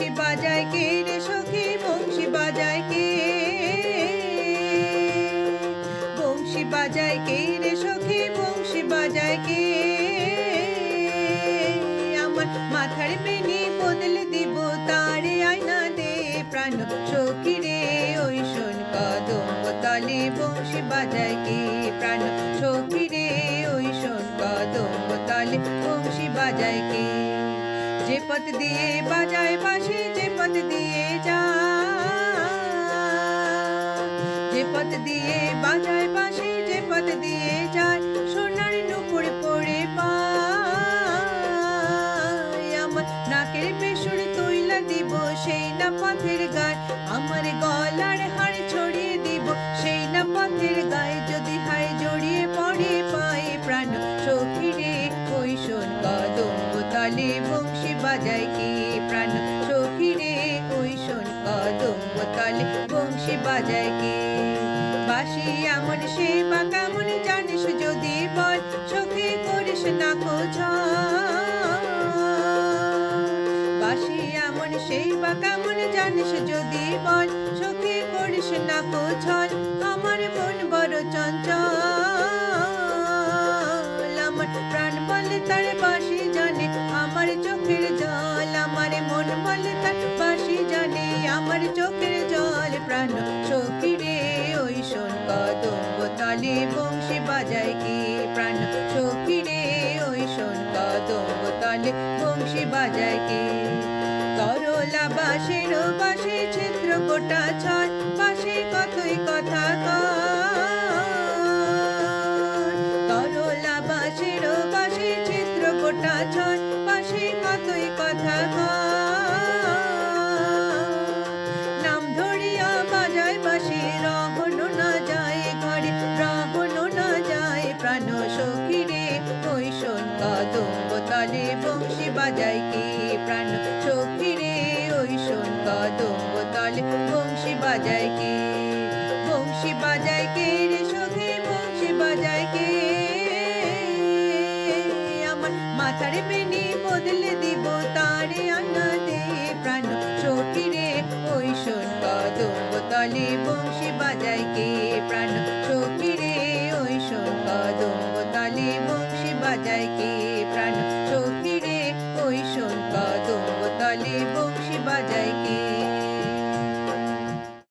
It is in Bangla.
বংশী বাজায় কে রে সখী বংশী বাজায় কে বংশী বাজায় কে রে সখী বংশী বাজায় কে আমার মাথার বেনি বদলে দিব তারে আয়না দে প্রাণ সখী রে ওই শোন কদম্ব তলে বংশী বাজায় কে প্রাণ সখী রে ওই শোন কদম্ব তলে বংশী বাজায় কে যে পথ দিয়ে বাজায় বাঁশি যে পথ দিয়ে যায় যে পথ দিয়ে বাজায় বাঁশি যে পথ দিয়ে যায় সোনার নুপুর পড়ে পায় আমার নাকের বেসুর তৈলা দিব সেই না পথের গায় আমার গলার হাড় ছড়িয়ে দিব সেই না পথের গায়ে যদি হায় জড়িয়ে পড়ে পায় প্রাণ সখী রে ওই শোন কদম্ব তলে বংশী বাজায় কে প্রাণ সখী রে ওই শোন কদম্ব তলে বংশী বাজায় কে বাঁশি এমন সে বা কেমন জানিস যদি বল সখী করিস না খোঁজ বাঁশি এমন সেই বা কেমন জানিস যদি বল সখী করিস না খোঁজ আমার মন বড় চঞ্চল আমার প্রাণ বলে তার বাঁশি জানে আমার চোখের জল আমার মন বলে তার বাঁশি জানে আমার চোখের জল প্রাণ সখী রে ওই শোন কদম্ব তলে বংশী বাজায় কে প্রাণ সখী রে ওই শোন কদম্ব তলে বংশী বাজায় কে করলা বাঁশের বাঁশি ছিদ্র গোটা ছয় বাঁশি কতই কথা করলা বাঁশের বাঁশি ছিদ্র গোটা ছয় বাঁশি কতই কথা নাম ধরিয়া বাজায় বাঁশি রহন না যায় ঘরে রহন না যায় প্রাণ সখী রে ওই শোন কদম্ব তলে বংশী বাজায় কে প্রাণ সখী রে ওই শোন কদম্ব তলে বংশী বাজায় কে বংশী বাজায় কে রে সখী বংশী বাজায় কে আমার মাথার বেনি বদলে দিব তারে আনা দে প্রাণ সখী রে ওই শোন কদম্ব তলে বংশী বাজায় কে প্রাণ সখী রে ওই শোন কদম্ব তলে বংশী বাজায় কে প্রাণ সখী রে ওই শোন কদম্ব তলে বংশী বাজায়